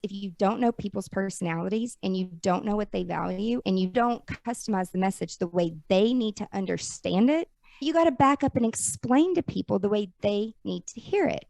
If you don't know people's personalities and you don't know what they value and you don't customize the message the way they need to understand it, you got to back up and explain to people the way they need to hear it.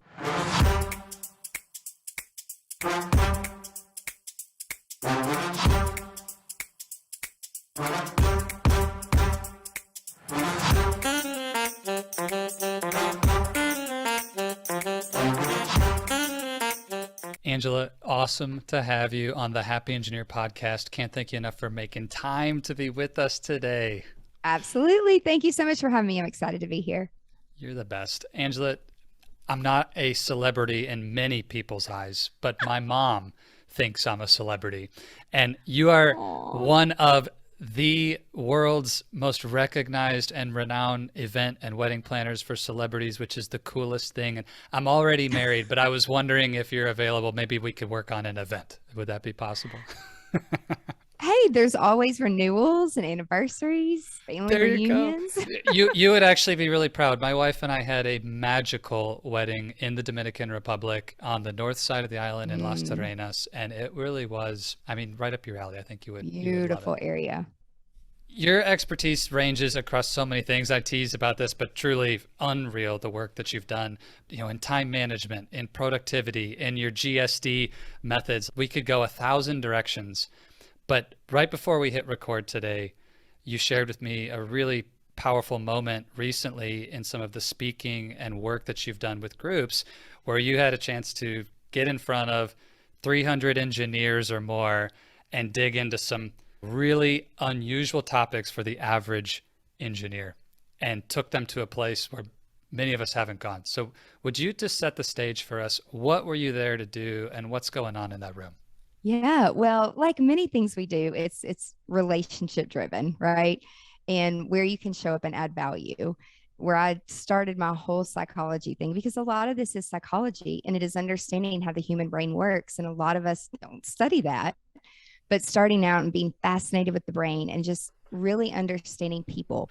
Angela, awesome to have you on the Happy Engineer podcast. Can't thank you enough for making time to be with us today. Absolutely. Thank you so much for having me. I'm excited to be here. You're the best. Angela, I'm not a celebrity in many people's eyes, but my mom thinks I'm a celebrity. And you are one of the world's most recognized and renowned event and wedding planners for celebrities, which is the coolest thing. And I'm already married, but I was wondering if you're available, maybe we could work on an event. Would that be possible? Hey, there's always renewals and anniversaries, family reunions. You would actually be really proud. My wife and I had a magical wedding in the Dominican Republic on the north side of the island in Las Terrenas. And it really was, I mean, right up your alley. I think you would. Beautiful area. Your expertise ranges across so many things. I tease about this, but truly unreal, the work that you've done, in time management, in productivity, in your GSD methods. We could go 1,000 directions. But right before we hit record today, you shared with me a really powerful moment recently in some of the speaking and work that you've done with groups where you had a chance to get in front of 300 engineers or more and dig into some really unusual topics for the average engineer and took them to a place where many of us haven't gone. So would you just set the stage for us? What were you there to do and what's going on in that room? Yeah, well, like many things we do, it's relationship driven, right? And where you can show up and add value. Where I started my whole psychology thing, because a lot of this is psychology and it is understanding how the human brain works. And a lot of us don't study that, but starting out and being fascinated with the brain and just really understanding people.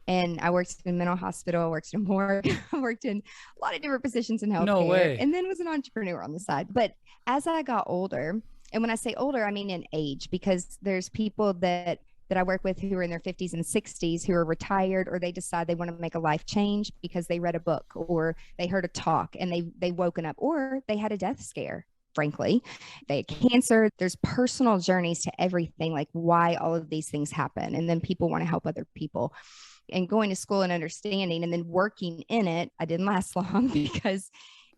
And I worked in a mental hospital, worked in a morgue, worked in a lot of different positions in healthcare. No way. And then was an entrepreneur on the side. But as I got older, and when I say older, I mean in age, because there's people that I work with who are in their 50s and 60s who are retired, or they decide they want to make a life change because they read a book or they heard a talk and they woken up, or they had a death scare. Frankly, they had cancer. There's personal journeys to everything, like why all of these things happen. And then people want to help other people. And going to school and understanding and then working in it, I didn't last long because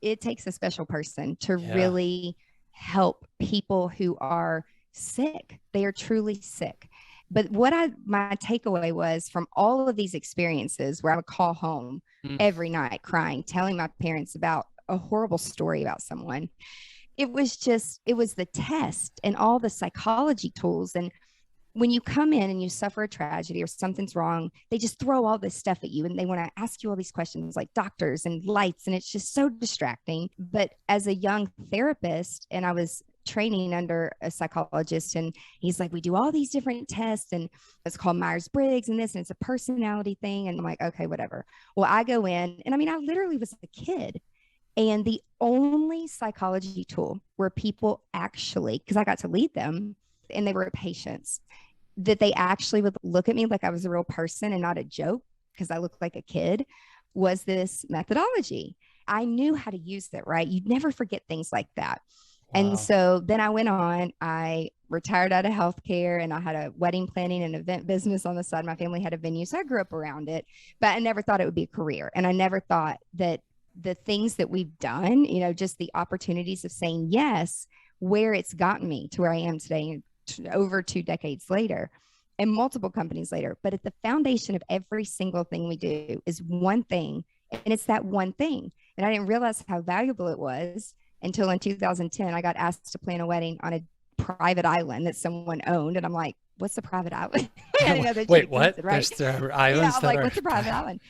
it takes a special person to really help people who are sick. They are truly sick. But my takeaway was from all of these experiences where I would call home every night crying, telling my parents about a horrible story about someone. It was the test and all the psychology tools. And when you come in and you suffer a tragedy or something's wrong, they just throw all this stuff at you and they want to ask you all these questions like doctors and lights. And it's just so distracting. But as a young therapist, and I was training under a psychologist, and he's like, we do all these different tests and it's called Myers-Briggs and this, and it's a personality thing. And I'm like, okay, whatever. Well, I go in and I mean, I literally was a kid. And the only psychology tool where people actually, because I got to lead them and they were patients, that they actually would look at me like I was a real person and not a joke because I looked like a kid, was this methodology. I knew how to use it, right? You'd never forget things like that. Wow. And so then I went on, I retired out of healthcare and I had a wedding planning and event business on the side. My family had a venue, so I grew up around it, but I never thought it would be a career. And I never thought that the things that we've done, just the opportunities of saying yes, where it's gotten me to where I am today, over 2 decades later and multiple companies later. But at the foundation of every single thing we do is one thing. And it's that one thing. And I didn't realize how valuable it was until in 2010, I got asked to plan a wedding on a private island that someone owned. And I'm like, what's a private island? Wait, what? Right? There's islands I'm like, what's a private island?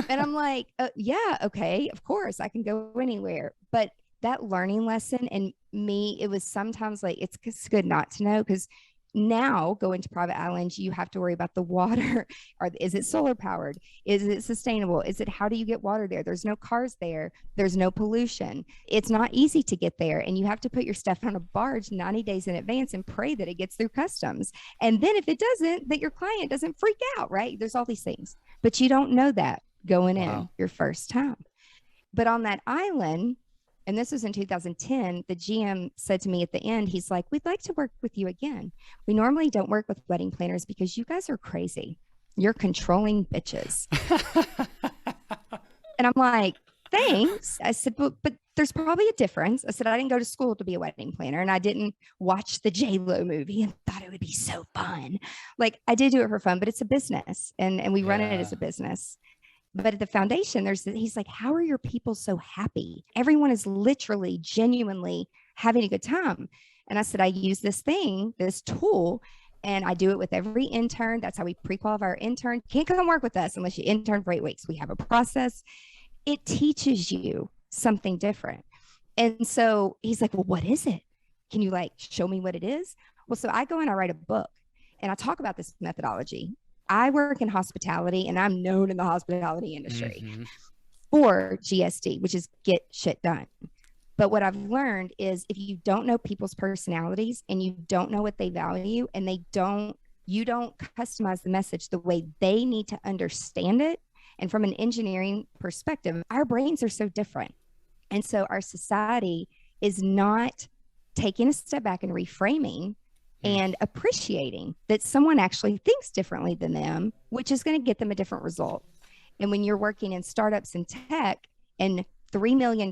And I'm like, yeah, okay, of course I can go anywhere. But that learning lesson, and me, it was sometimes like, it's good not to know, because now going to private islands, you have to worry about the water. Is it solar powered? Is it sustainable? How do you get water there? There's no cars there. There's no pollution. It's not easy to get there. And you have to put your stuff on a barge 90 days in advance and pray that it gets through customs. And then if it doesn't, that your client doesn't freak out, right? There's all these things, but you don't know that going in your first time. But on that island, and this was in 2010, the GM said to me at the end, he's like, we'd like to work with you again. We normally don't work with wedding planners because you guys are crazy. You're controlling bitches. And I'm like, thanks. I said, but there's probably a difference. I said, I didn't go to school to be a wedding planner, and I didn't watch the J-Lo movie and thought it would be so fun. Like, I did do it for fun, but it's a business, and we run it as a business. But at the foundation, he's like, how are your people so happy? Everyone is literally, genuinely having a good time. And I said, I use this tool, and I do it with every intern. That's how we pre-qualify our intern. Can't come work with us unless you intern for 8 weeks. We have a process. It teaches you something different. And so he's like, well, what is it? Can you show me what it is? Well, so I go and I write a book, and I talk about this methodology. I work in hospitality, and I'm known in the hospitality industry for GSD, which is get shit done. But what I've learned is if you don't know people's personalities and you don't know what they value, and you don't customize the message the way they need to understand it. And from an engineering perspective, our brains are so different. And so our society is not taking a step back and reframing and appreciating that someone actually thinks differently than them, which is going to get them a different result. And when you're working in startups and tech, and $3 million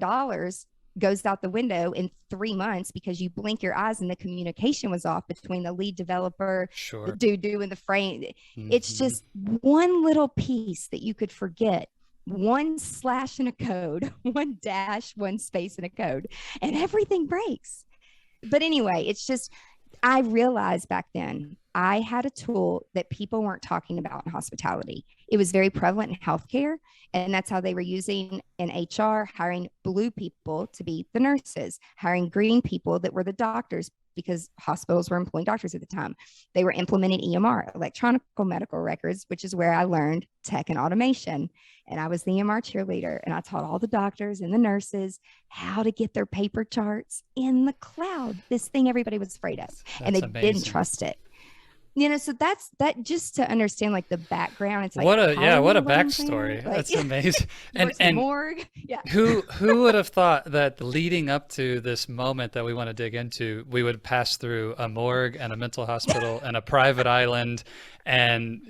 goes out the window in 3 months because you blink your eyes and the communication was off between the lead developer, the doo-doo and the frame. It's just one little piece that you could forget, one slash in a code, one dash, one space in a code, and everything breaks. But anyway, it's just, I realized back then I had a tool that people weren't talking about in hospitality. It was very prevalent in healthcare, and that's how they were using in HR, hiring blue people to be the nurses, hiring green people that were the doctors, because hospitals were employing doctors at the time. They were implementing EMR, electronic medical records, which is where I learned tech and automation. And I was the EMR cheerleader, and I taught all the doctors and the nurses how to get their paper charts in the cloud, this thing everybody was afraid of. And they didn't trust it. So that's that, just to understand the background. It's what a backstory. That's amazing. and morgue. Yeah. Who would have thought that leading up to this moment that we want to dig into, we would pass through a morgue and a mental hospital and a private island, and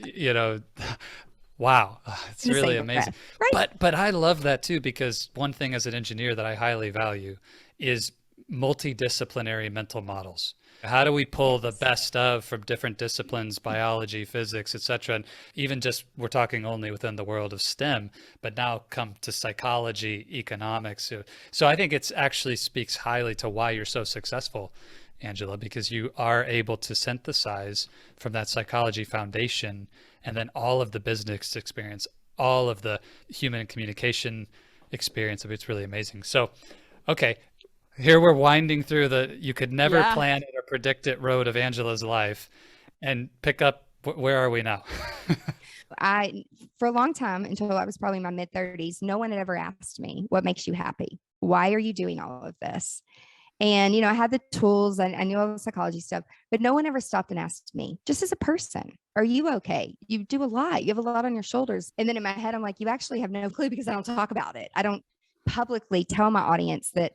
wow, it's really amazing. Right. But I love that too, because one thing as an engineer that I highly value is multidisciplinary mental models. How do we pull the best from different disciplines, biology, physics, etc.? And even just, we're talking only within the world of STEM, but now come to psychology, economics. So I think it's actually speaks highly to why you're so successful, Angela, because you are able to synthesize from that psychology foundation and then all of the business experience, all of the human communication experience. It's really amazing. So, okay. Here we're winding through you could never plan it or predict it road of Angela's life, and pick up, where are we now? For a long time, until I was probably in my mid 30s, no one had ever asked me, what makes you happy? Why are you doing all of this? And, I had the tools, and I knew all the psychology stuff, but no one ever stopped and asked me, just as a person, are you okay? You do a lot. You have a lot on your shoulders. And then in my head, I'm like, you actually have no clue, because I don't talk about it. I don't publicly tell my audience that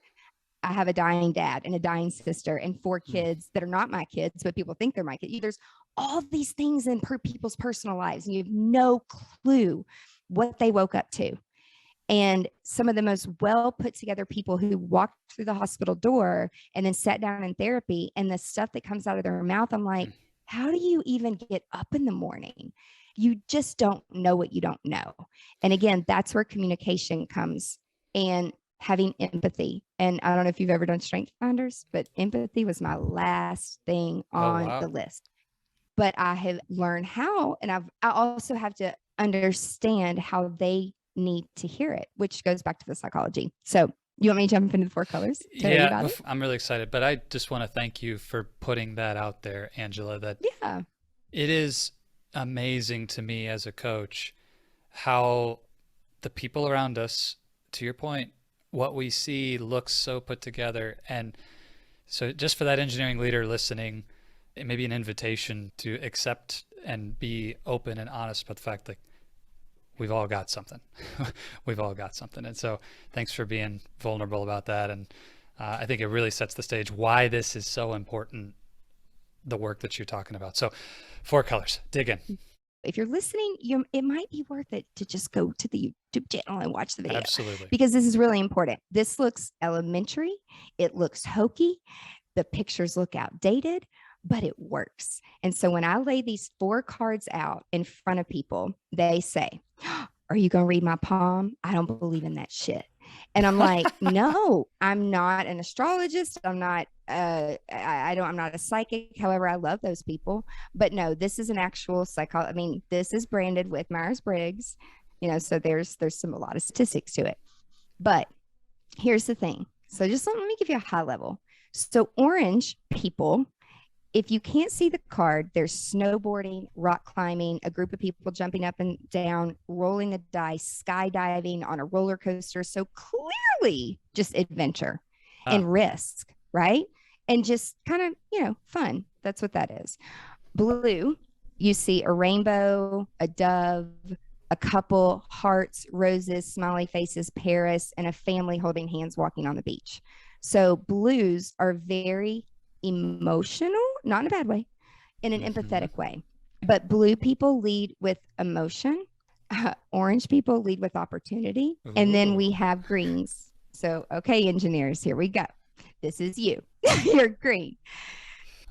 I have a dying dad and a dying sister and 4 kids that are not my kids, but people think they're my kids. There's all these things in people's personal lives, and you have no clue what they woke up to. And some of the most well put together people who walked through the hospital door and then sat down in therapy, and the stuff that comes out of their mouth, I'm like, how do you even get up in the morning? You just don't know what you don't know. And again, that's where communication comes, and having empathy. And I don't know if you've ever done Strength Finders, but empathy was my last thing on the list. But I have learned how, and I also have to understand how they need to hear it, which goes back to the psychology. So You want me to jump into the 4 colors? Tell you about it? I'm really excited, but I just want to thank you for putting that out there, Angela, that Yeah. it is amazing to me as a coach how the people around us, to your point, what we see looks so put together. And so just for that engineering leader listening, it may be an invitation to accept and be open and honest about the fact that we've all got something. We've all got something. And so thanks for being vulnerable about that. And I think it really sets the stage why this is so important, the work that you're talking about. So 4 colors, dig in. If you're listening, it might be worth it to just go to the YouTube channel and watch the video. Absolutely. Because this is really important. This looks elementary. It looks hokey. The pictures look outdated, but it works. And so when I lay these 4 cards out in front of people, they say, are you going to read my palm? I don't believe in that shit. And I'm like, no, I'm not an astrologist. I'm not, I'm not a psychic. However, I love those people, but no, this is an actual psychology. I mean, this is branded with Myers-Briggs, so there's a lot of statistics to it, but here's the thing. So just let me give you a high level. So orange people, if you can't see the card, there's snowboarding, rock climbing, a group of people jumping up and down, rolling the dice, skydiving on a roller coaster. So clearly just adventure and risk, right? And just kind of, fun. That's what that is. Blue, you see a rainbow, a dove, a couple, hearts, roses, smiley faces, Paris, and a family holding hands walking on the beach. So blues are very emotional, not in a bad way, in an empathetic way. But blue people lead with emotion. Orange people lead with opportunity. Ooh. And then we have greens. So, okay, engineers, here we go. This is you. You're green.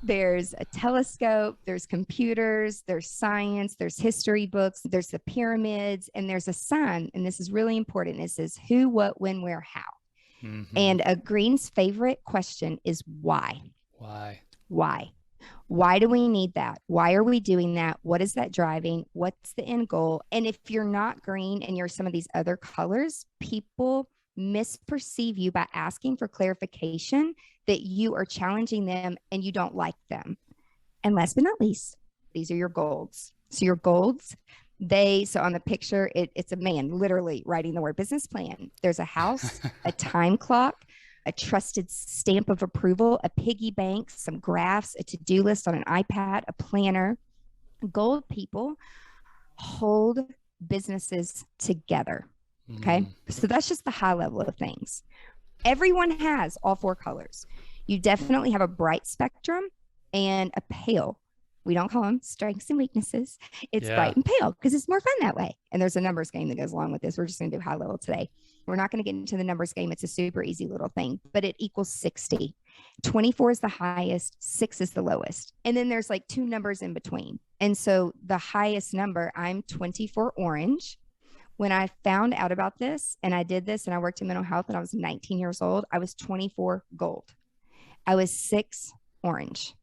There's a telescope, there's computers, there's science, there's history books, there's the pyramids, and there's a sign. And this is really important. It says who, what, when, where, how. And a green's favorite question is why? Why do we need that? Why are we doing that? What is that driving? What's the end goal? And if you're not green and you're some of these other colors, people misperceive you by asking for clarification that you are challenging them and you don't like them. And last but not least, these are your golds. So your golds, so on the picture, it's a man literally writing the word business plan. There's a house, a time clock, a trusted stamp of approval, a piggy bank, some graphs, a to-do list on an iPad, a planner. Gold people hold businesses together. Okay. So that's just the high level of things. Everyone has all 4 colors. You definitely have a bright spectrum and a pale. We don't call them strengths and weaknesses. It's bright and pale because it's more fun that way. And there's a numbers game that goes along with this. We're just going to do high level today. We're not going to get into the numbers game. It's a super easy little thing, but it equals 60. 24 is the highest, 6 is the lowest. And then there's like 2 numbers in between. And so the highest number, I'm 24 orange. When I found out about this and I did this and I worked in mental health and I was 19 years old, I was 24 gold. I was 6 orange.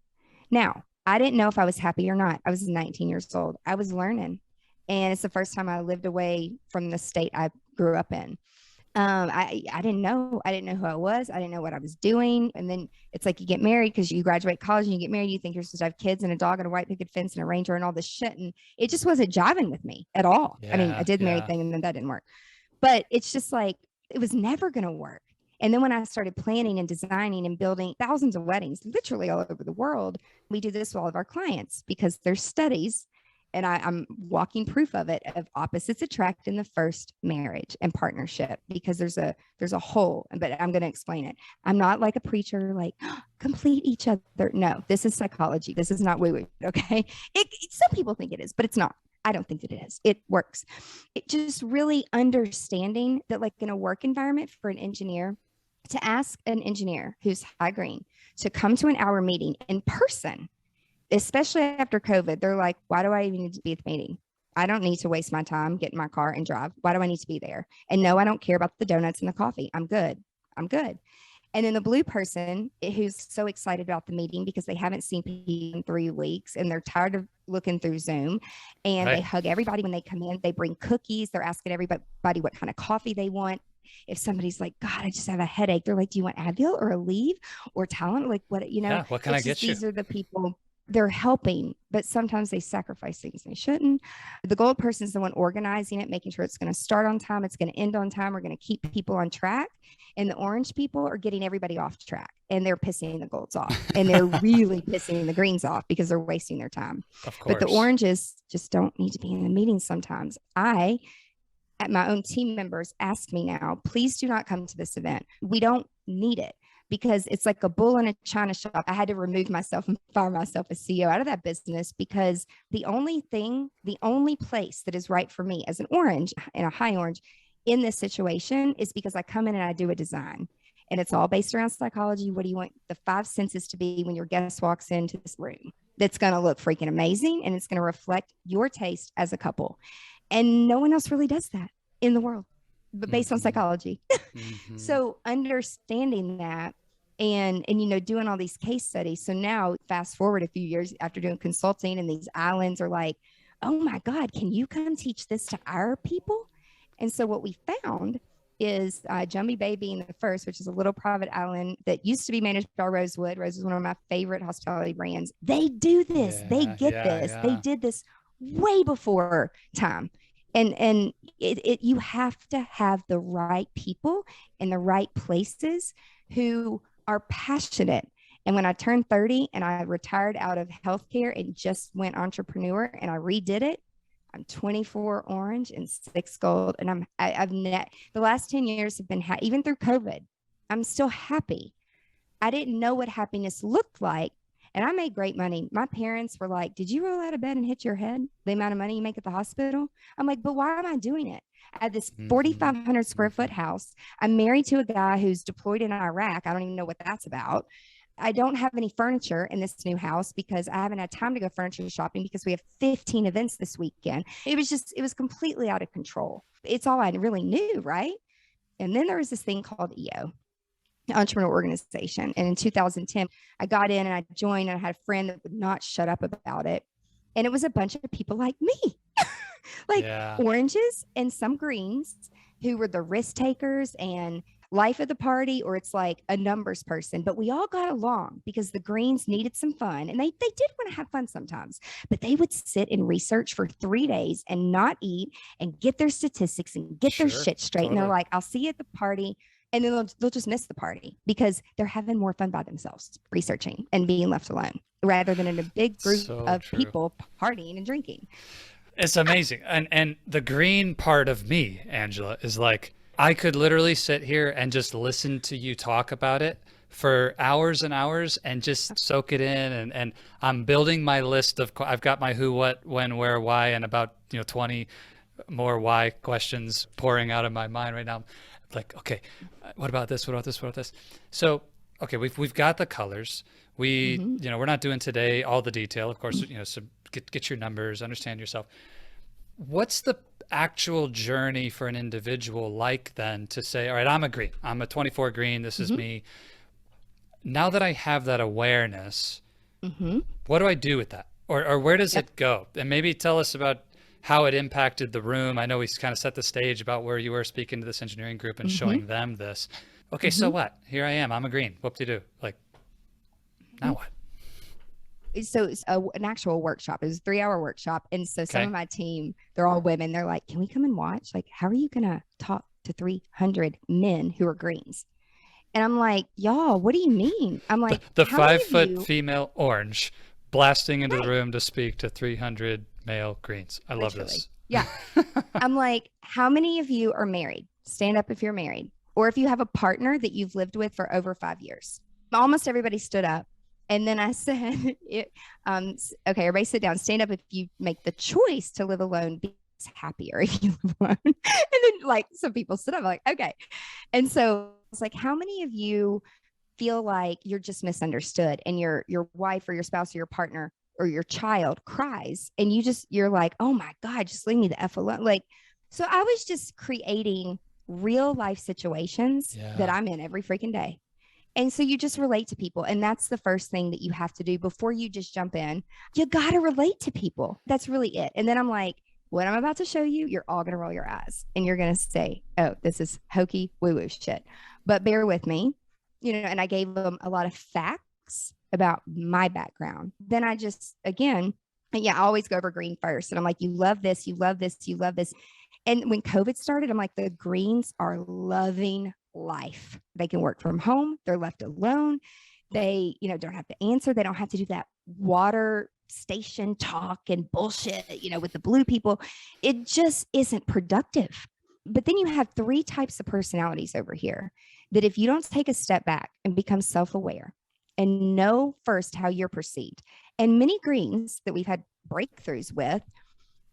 Now, I didn't know if I was happy or not. I was 19 years old. I was learning. And it's the first time I lived away from the state I grew up in. I didn't know. I didn't know who I was. I didn't know what I was doing. And then it's like you get married because you graduate college and you get married. You think you're supposed to have kids and a dog and a white picket fence and a ranger and all this shit. And it just wasn't jiving with me at all. I mean, I did the married thing and then that didn't work. But it's just like, it was never going to work. And then when I started planning and designing and building thousands of weddings, literally all over the world, we do this with all of our clients because there's studies, and I'm walking proof of it, of opposites attract in the first marriage and partnership, because there's a hole, but I'm going to explain it. I'm not like a preacher, like complete each other. No, this is psychology. This is not woo-woo. Okay. Some people think it is, but it's not. I don't think that it is. It works. It just really understanding that, like in a work environment for an engineer, to ask an engineer who's high green to come to an hour meeting in person, especially after COVID, they're like, why do I even need to be at the meeting? I don't need to waste my time, get in my car and drive. Why do I need to be there? And no, I don't care about the donuts and the coffee. I'm good. And then the blue person who's so excited about the meeting because they haven't seen people in 3 weeks and they're tired of looking through Zoom, and they hug everybody when they come in. They bring cookies. They're asking everybody what kind of coffee they want. if somebody's like, God, I just have a headache, they're like, do you want Advil or a Aleve or Tylenol? Like, what, Yeah, what can I get you? These are the people. They're helping, but sometimes they sacrifice things they shouldn't. The gold person is the one organizing it, making sure it's going to start on time, it's going to end on time, we're going to keep people on track. And the orange people are getting everybody off track, and they're pissing the golds off, and they're really pissing the greens off because they're wasting their time. Of course. But the oranges just don't need to be in the meeting sometimes. At my own team members ask me now, please do not come to this event. We don't need it, because it's like a bull in a china shop. I had to remove myself and fire myself as CEO out of that business, because the only place that is right for me as an orange and a high orange in this situation is because I come in and I do a design, and it's all based around psychology. What do you want the 5 senses to be when your guest walks into this room? That's going to look freaking amazing, and it's going to reflect your taste as a couple. And no one else really does that in the world, but based on psychology. So understanding that, and doing all these case studies. So now fast forward a few years after doing consulting, and these islands are like, oh my God, can you come teach this to our people? And so what we found is Jumbie Bay being the first, which is a little private island that used to be managed by Rosewood. Rose is one of my favorite hospitality brands. They do this. They get this. Yeah. They did this way before time. And you have to have the right people in the right places who are passionate. And when I turned 30 and I retired out of healthcare and just went entrepreneur and I redid it, I'm 24 orange and 6 gold. And the last 10 years have been, even through COVID, I'm still happy. I didn't know what happiness looked like. And I made great money. My parents were like, did you roll out of bed and hit your head? The amount of money you make at the hospital? I'm like, but why am I doing it? I had this 4,500 square foot house. I'm married to a guy who's deployed in Iraq. I don't even know what that's about. I don't have any furniture in this new house because I haven't had time to go furniture shopping because we have 15 events this weekend. It was completely out of control. It's all I really knew, right? And then there was this thing called EO, Entrepreneur Organization. And in 2010, I got in and I joined, and I had a friend that would not shut up about it. And it was a bunch of people like me, oranges and some greens who were the risk takers and life of the party, or it's like a numbers person. But we all got along because the greens needed some fun, and they did want to have fun sometimes, but they would sit and research for 3 days and not eat and get their statistics and get their shit straight. Totally. And they're like, I'll see you at the party. And then they'll just miss the party because they're having more fun by themselves, researching and being left alone, rather than in a big group of people partying and drinking. It's amazing. And the green part of me, Angela, is like, I could literally sit here and just listen to you talk about it for hours and hours and just soak it in. And I'm building my list of, I've got my who, what, when, where, why, and about 20 more why questions pouring out of my mind right now. Like, okay, what about this? What about this? What about this? So, okay, we've got the colors. We, we're not doing today all the detail, of course. So get your numbers, understand yourself. What's the actual journey for an individual like then to say, all right, I'm a green. I'm a 24 green. This is me. Now that I have that awareness, what do I do with that, or where does it go? And maybe tell us about how it impacted the room. I know we kind of set the stage about where you were speaking to this engineering group and showing them this. Okay, so what? Here I am. I'm a green. Whoop-de-doo. Like, now what? So it's an actual workshop. It was a 3-hour workshop. And so some of my team, they're all women. They're like, can we come and watch? Like, how are you going to talk to 300 men who are greens? And I'm like, y'all, what do you mean? I'm like, the 5-foot female orange blasting into the room to speak to 300 male greens. I love this. Yeah. I'm like, how many of you are married? Stand up if you're married, or if you have a partner that you've lived with for over 5 years. Almost everybody stood up. And then I said, okay, everybody sit down, stand up if you make the choice to live alone, be happier if you live alone. And then like some people stood up, like, okay. And so it's like, how many of you feel like you're just misunderstood and your wife or your spouse or your partner or your child cries and you're like, oh my God, just leave me the F alone. Like, so I was just creating real life situations that I'm in every freaking day. And so you just relate to people. And that's the first thing that you have to do before you just jump in. You got to relate to people. That's really it. And then I'm like, what I'm about to show you, you're all going to roll your eyes and you're going to say, oh, this is hokey woo woo shit. But bear with me, and I gave them a lot of facts about my background. Then I just, again, I always go over green first. And I'm like, you love this, you love this, you love this. And when COVID started, I'm like, the greens are loving life. They can work from home. They're left alone. They, don't have to answer. They don't have to do that water station talk and bullshit, with the blue people. It just isn't productive. But then you have 3 types of personalities over here that if you don't take a step back and become self-aware and know first how you're perceived, and many greens that we've had breakthroughs with,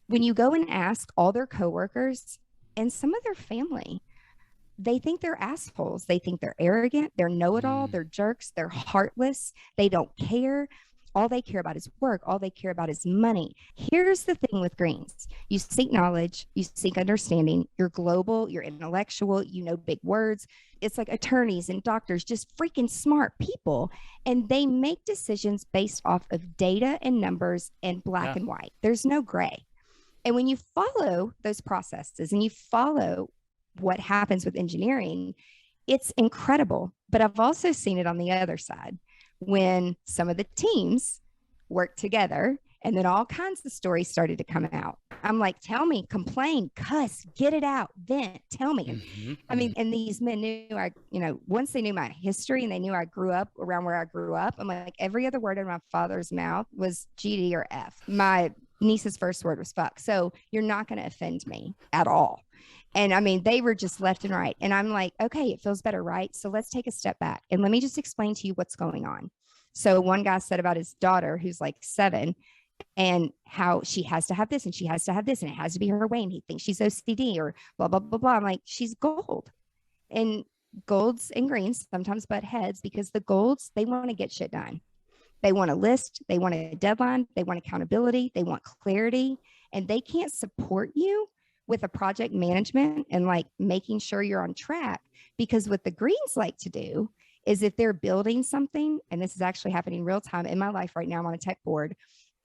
when you go and ask all their coworkers and some of their family, they think they're assholes. They think they're arrogant. They're know-it-all. They're jerks. They're heartless. They don't care. All they care about is work. All they care about is money. Here's the thing with greens. You seek knowledge. You seek understanding. You're global. You're intellectual. You know big words. It's like attorneys and doctors, just freaking smart people. And they make decisions based off of data and numbers and black and white. There's no gray. And when you follow those processes and you follow what happens with engineering, it's incredible. But I've also seen it on the other side when some of the teams work together and then all kinds of stories started to come out. I'm like, tell me, complain, cuss, get it out, vent, tell me. I mean, and these men knew once they knew my history and they knew I grew up around where I grew up, I'm like, every other word in my father's mouth was GD or F. My niece's first word was fuck. So you're not going to offend me at all. And I mean, they were just left and right. And I'm like, okay, it feels better, right? So let's take a step back and let me just explain to you what's going on. So one guy said about his daughter, who's like 7, and how she has to have this and she has to have this and it has to be her way. And he thinks she's OCD or blah, blah, blah, blah. I'm like, she's gold. And golds and greens sometimes butt heads because the golds, they want to get shit done. They want a list. They want a deadline. They want accountability. They want clarity. And they can't support you with a project management and like making sure you're on track, because what the greens like to do is if they're building something, and this is actually happening real time in my life right now, I'm on a tech board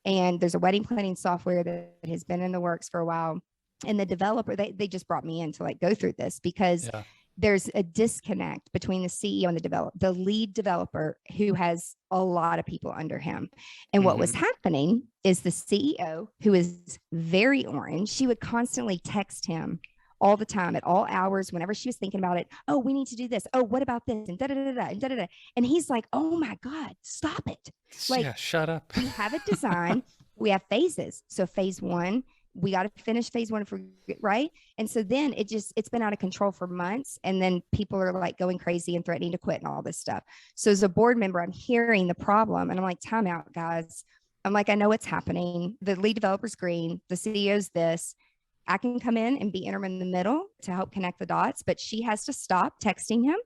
and there's a wedding planning software that has been in the works for a while. And the developer, they just brought me in to like go through this because there's a disconnect between the CEO and the lead developer who has a lot of people under him. And what was happening is the CEO, who is very orange, she would constantly text him all the time at all hours, whenever she was thinking about it. Oh, we need to do this. Oh, what about this? And da da da da and da da da. And he's like, oh my God, stop it. Like, shut up. We have it designed. We have phases. So phase 1, we got to finish phase 1 right. And so then it's been out of control for months. And then people are like going crazy and threatening to quit and all this stuff. So as a board member, I'm hearing the problem and I'm like, time out, guys. I'm like, I know what's happening. The lead developer's green, the CEO's this. I can come in and be interim in the middle to help connect the dots, but she has to stop texting him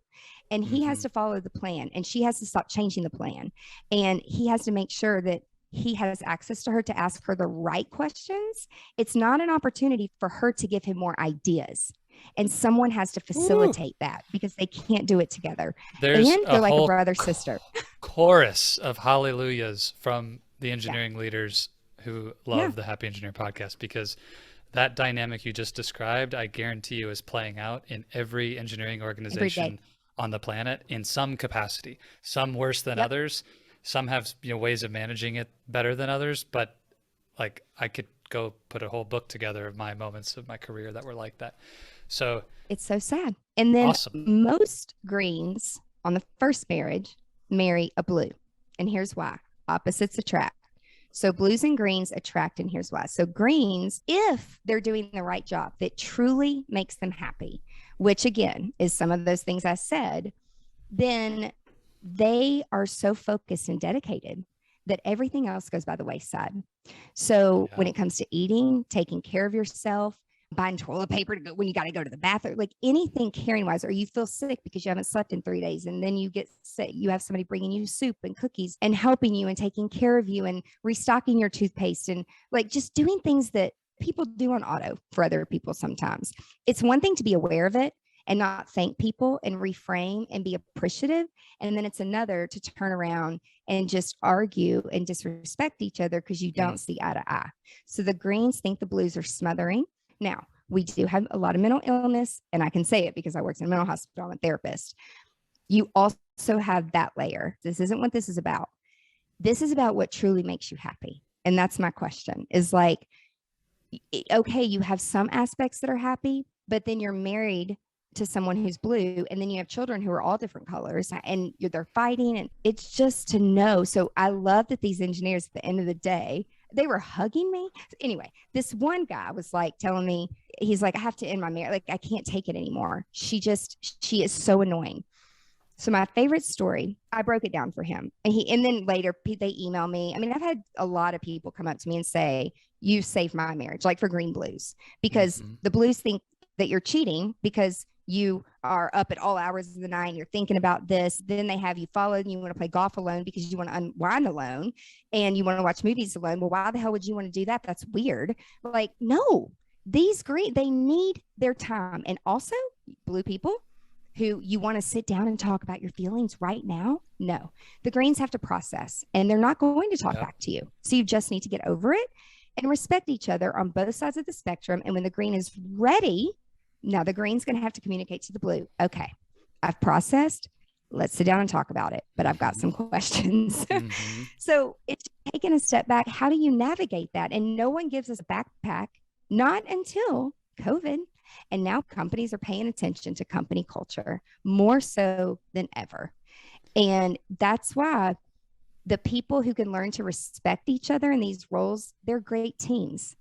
and he has to follow the plan and she has to stop changing the plan. And he has to make sure that he has access to her to ask her the right questions. It's not an opportunity for her to give him more ideas. And someone has to facilitate that because they can't do it together. There's and they're like a brother sister. Chorus of hallelujahs from the engineering leaders who love the Happy Engineer podcast, because that dynamic you just described, I guarantee you, is playing out in every engineering organization on the planet in some capacity. Some worse than others. Some have ways of managing it better than others. But like, I could go put a whole book together of my moments of my career that were like that. So it's so sad. And then most greens on the first marriage marry a blue. And here's why. Opposites attract. So blues and greens attract, and here's why. So greens, if they're doing the right job that truly makes them happy, which again is some of those things I said, then they are so focused and dedicated that everything else goes by the wayside. So when it comes to eating, taking care of yourself, buying toilet paper to go when you got to go to the bathroom, like anything caring wise, or you feel sick because you haven't slept in 3 days and then you get sick, you have somebody bringing you soup and cookies and helping you and taking care of you and restocking your toothpaste and like just doing things that people do on auto for other people. Sometimes it's one thing to be aware of it and not thank people and reframe and be appreciative. And then it's another to turn around and just argue and disrespect each other because you don't see eye to eye. So the greens think the blues are smothering. Now, we do have a lot of mental illness, and I can say it because I worked in a mental hospital. I'm a therapist. You also have that layer. This isn't what this is about. This is about what truly makes you happy. And that's my question, is like, okay, you have some aspects that are happy, but then you're married to someone who's blue, and then you have children who are all different colors, and they're fighting, and it's just to know. So I love that these engineers at the end of the day, they were hugging me. Anyway, this one guy was like telling me, he's like, I have to end my marriage. Like, I can't take it anymore. She is so annoying. So my favorite story, I broke it down for him. And then later they email me. I mean, I've had a lot of people come up to me and say, you saved my marriage, like for green blues, because the blues think that you're cheating because you are up at all hours of the night and you're thinking about this. Then they have you followed and you want to play golf alone because you want to unwind alone and you want to watch movies alone. Well, why the hell would you want to do that? That's weird. Like, no, these green, they need their time. And also blue people who you want to sit down and talk about your feelings right now. No, the greens have to process and they're not going to talk back to you. So you just need to get over it and respect each other on both sides of the spectrum. And when the green is ready, now the green's going to have to communicate to the blue. Okay, I've processed. Let's sit down and talk about it. But I've got some questions. So it's taking a step back. How do you navigate that? And no one gives us a backpack, not until COVID. And now companies are paying attention to company culture more so than ever. And that's why the people who can learn to respect each other in these roles, they're great teams.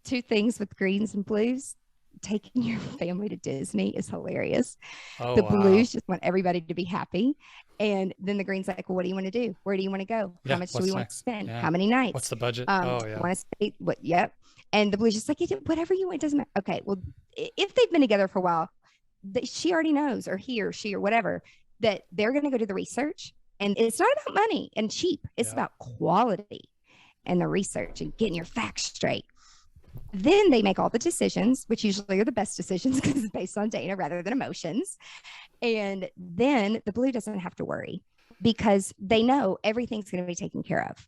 Two things with greens and blues. Taking your family to Disney is hilarious. The blues just want everybody to be happy. And then the green's like, well, what do you want to do? Where do you want to go? How much do we want to spend? How many nights? What's the budget? Want to stay? What? Yep. And the blues just like, whatever you want. It doesn't matter. Okay. Well, if they've been together for a while, she already knows, or he or she or whatever, that they're going to go do the research. And it's not about money and cheap. It's about quality and the research and getting your facts straight. Then they make all the decisions, which usually are the best decisions because it's based on data rather than emotions. And then the blue doesn't have to worry because they know everything's going to be taken care of.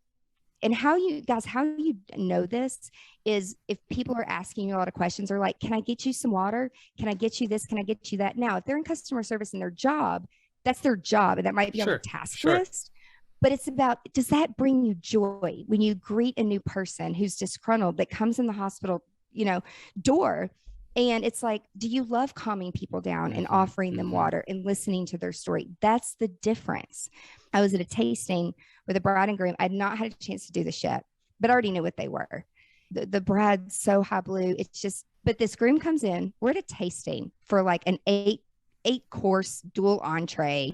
And how you know this is if people are asking you a lot of questions or like, can I get you some water? Can I get you this? Can I get you that? Now, if they're in customer service in their job, that's their job. And that might be on the task list. But it's about, does that bring you joy when you greet a new person who's disgruntled that comes in the hospital, door? And it's like, do you love calming people down and offering them water and listening to their story? That's the difference. I was at a tasting with a bride and groom. I'd not had a chance to do this yet, but I already knew what they were. The bride's so high blue. It's just, but this groom comes in. We're at a tasting for like an eight course dual entree.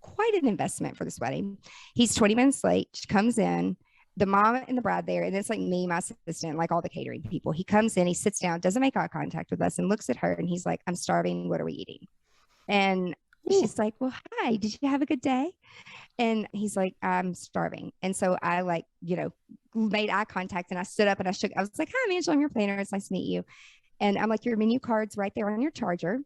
Quite an investment for this wedding. He's 20 minutes late. She comes in, the mom and the bride there, and it's like me, my assistant, like all the catering people. He comes in, he sits down, doesn't make eye contact with us, and looks at her, and he's like, I'm starving. What are we eating? And she's like, well, hi, did you have a good day? And he's like, I'm starving. And so I made eye contact, and I stood up and I was like, hi, I'm Angela, I'm your planner. It's nice to meet you. And I'm like, your menu card's right there on your charger.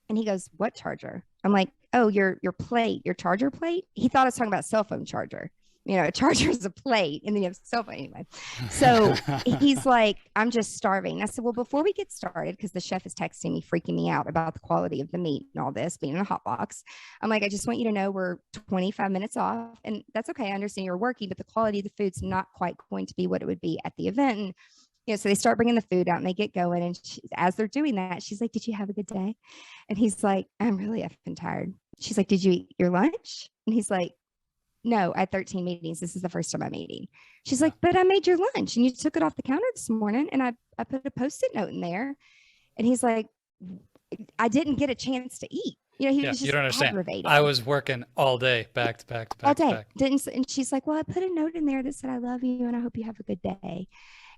And he goes, what charger? I'm like, oh, your plate, your charger plate. He thought I was talking about a cell phone charger. A charger is a plate and then you have a cell phone anyway. So he's like, I'm just starving. I said, well, before we get started, because the chef is texting me, freaking me out about the quality of the meat and all this being in a hot box. I'm like, I just want you to know we're 25 minutes off, and that's okay. I understand you're working, but the quality of the food's not quite going to be what it would be at the event. And so they start bringing the food out and they get going. And as they're doing that, she's like, did you have a good day? And he's like, I'm really effing tired. She's like, did you eat your lunch? And he's like, no, I had 13 meetings. This is the first time I'm eating. She's like, but I made your lunch and you took it off the counter this morning. And I put a Post-it note in there. And he's like, I didn't get a chance to eat. He was just you don't understand. aggravated. I was working all day, back to back to back. All day. To back. And she's like, well, I put a note in there that said, I love you and I hope you have a good day.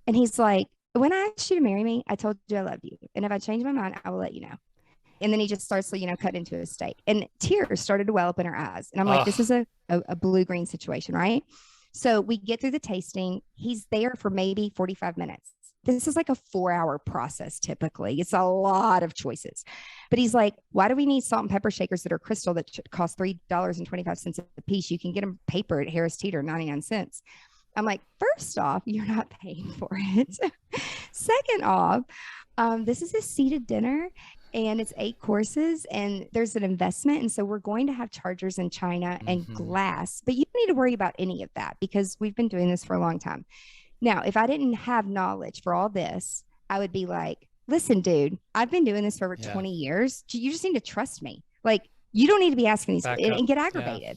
And he's like, when I asked you to marry me, I told you I loved you. And if I change my mind, I will let you know. And then he just starts to, cut into his steak. And tears started to well up in her eyes. And I'm like, this is a blue-green situation, right? So we get through the tasting. He's there for maybe 45 minutes. this is like a 4-hour process. Typically it's a lot of choices, but he's like, why do we need salt and pepper shakers that are crystal that cost $3.25 a piece? You can get them paper at Harris Teeter, 99 cents. I'm like, first off, you're not paying for it. Second off, this is a seated dinner and it's 8 courses and there's an investment. And so we're going to have chargers in China and glass, but you don't need to worry about any of that because we've been doing this for a long time. Now, if I didn't have knowledge for all this, I would be like, listen, dude, I've been doing this for over 20 years. You just need to trust me. Like, you don't need to be asking these and get aggravated. Yeah.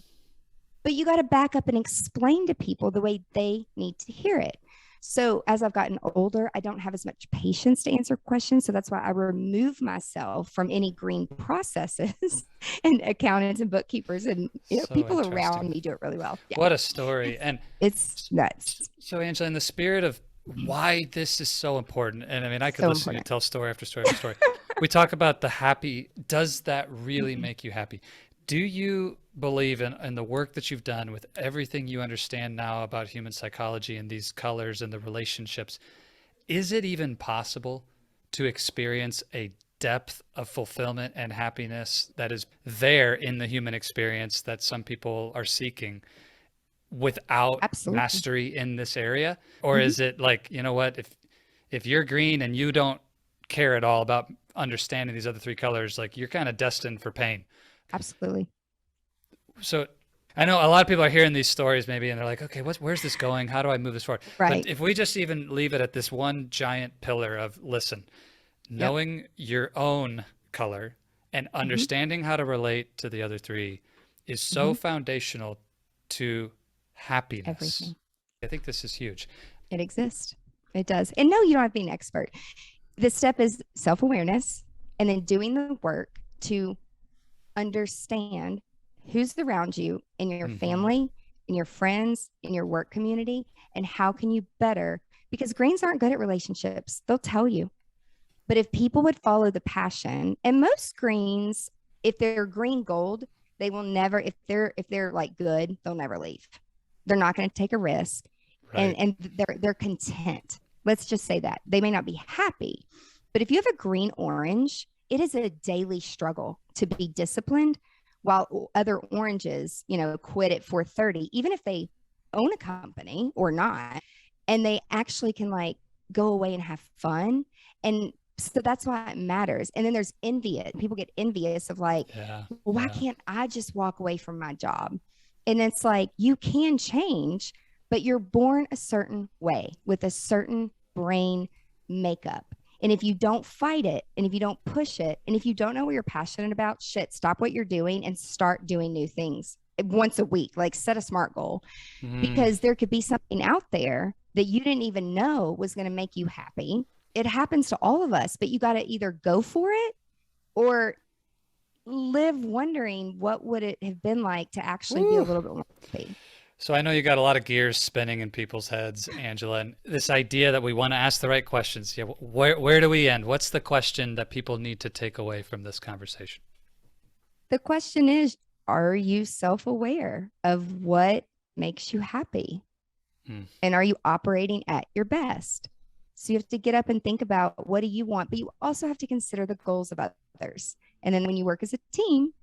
But you got to back up and explain to people the way they need to hear it. So as I've gotten older, I don't have as much patience to answer questions. So that's why I remove myself from any green processes and accountants and bookkeepers and people around me do it really well. Yeah. What a story. And it's nuts. So Angela, in the spirit of why this is so important, and I mean, I could listen to you tell story after story after story. We talk about the happy. Does that really make you happy? Do you believe in the work that you've done with everything you understand now about human psychology and these colors and the relationships? Is it even possible to experience a depth of fulfillment and happiness that is there in the human experience that some people are seeking without mastery in this area? Or is it like, you know what, if you're green and you don't care at all about understanding these other 3 colors, like you're kind of destined for pain? Absolutely. So I know a lot of people are hearing these stories maybe, and they're like, okay, where's this going? How do I move this forward? Right. But if we just even leave it at this one giant pillar of, listen, knowing your own color and understanding how to relate to the other 3 is so foundational to happiness. Everything. I think this is huge. It exists. It does. And no, you don't have to be an expert. The step is self-awareness and then doing the work to understand who's around you in your family, in your friends, in your work community, and how can you better, because greens aren't good at relationships. They'll tell you. But if people would follow the passion, and most greens, if they're green gold, they will never, if they're like good, they'll never leave. They're not going to take a risk. Right. And they're content. Let's just say that. They may not be happy, but if you have a green orange, it is a daily struggle to be disciplined, while other oranges, quit at 4:30, even if they own a company or not, and they actually can like go away and have fun. And so that's why it matters. And then there's envy. People get envious of like, well, why can't I just walk away from my job? And it's like, you can change, but you're born a certain way with a certain brain makeup. And if you don't fight it, and if you don't push it, and if you don't know what you're passionate about, stop what you're doing and start doing new things once a week. Like, set a SMART goal, because there could be something out there that you didn't even know was going to make you happy. It happens to all of us, but you got to either go for it or live wondering what would it have been like to actually be a little bit more happy. So I know you got a lot of gears spinning in people's heads, Angela, and this idea that we want to ask the right questions. Yeah, where do we end? What's the question that people need to take away from this conversation? The question is, are you self-aware of what makes you happy? And are you operating at your best? So you have to get up and think about, what do you want? But you also have to consider the goals of others. And then when you work as a team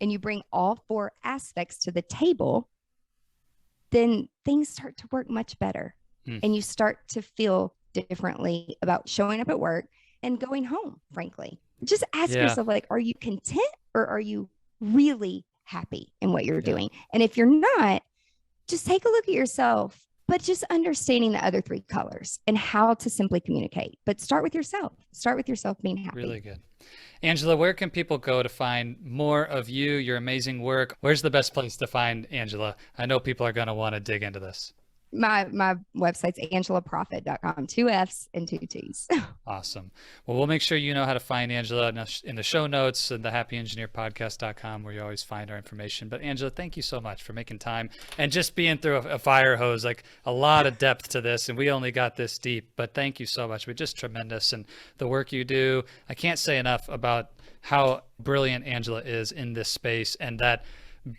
and you bring all 4 aspects to the table, then things start to work much better. And you start to feel differently about showing up at work and going home, frankly. Just ask yourself, like, are you content or are you really happy in what you're doing? And if you're not, just take a look at yourself, but just understanding the other 3 colors and how to simply communicate. But start with yourself. Start with yourself being happy. Really good. Angela, where can people go to find more of you, your amazing work? Where's the best place to find Angela? I know people are going to want to dig into this. My website's angelaproffitt.com, 2 F's and 2 T's. Awesome. Well, we'll make sure you know how to find Angela in the show notes and the happyengineerpodcast.com, where you always find our information. But Angela, thank you so much for making time and just being through a fire hose, like a lot of depth to this. And we only got this deep, but thank you so much. We're just tremendous. And the work you do, I can't say enough about how brilliant Angela is in this space, and that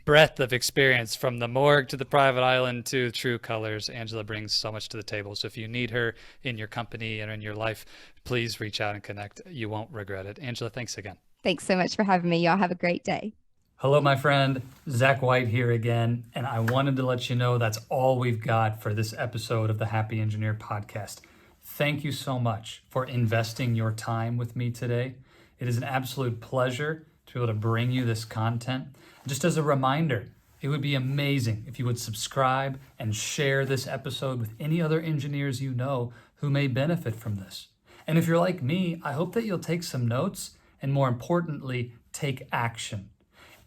breadth of experience from the morgue to the private island to True Colors. Angela brings so much to the table. So if you need her in your company and in your life, please reach out and connect. You won't regret it. Angela, thanks again. Thanks so much for having me. Y'all have a great day. Hello, my friend. Zach White here again, and I wanted to let you know that's all we've got for this episode of the Happy Engineer podcast. Thank you so much for investing your time with me today. It is an absolute pleasure to be able to bring you this content. Just as a reminder, it would be amazing if you would subscribe and share this episode with any other engineers you know who may benefit from this. And if you're like me, I hope that you'll take some notes and, more importantly, take action.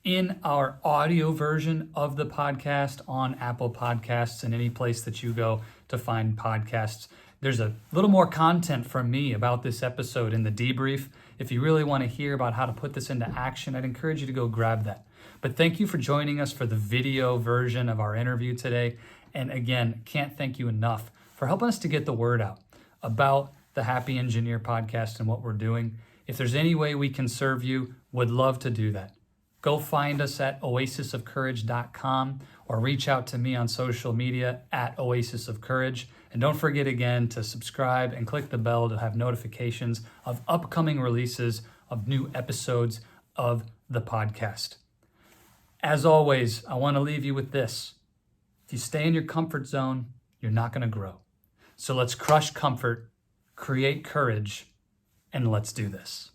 In our audio version of the podcast on Apple Podcasts and any place that you go to find podcasts, there's a little more content from me about this episode in the debrief. If you really want to hear about how to put this into action, I'd encourage you to go grab that. But thank you for joining us for the video version of our interview today. And again, can't thank you enough for helping us to get the word out about the Happy Engineer podcast and what we're doing. If there's any way we can serve you, would love to do that. Go find us at oasisofcourage.com or reach out to me on social media at Oasis of Courage. And don't forget again to subscribe and click the bell to have notifications of upcoming releases of new episodes of the podcast. As always, I want to leave you with this. If you stay in your comfort zone, you're not going to grow. So let's crush comfort, create courage, and let's do this.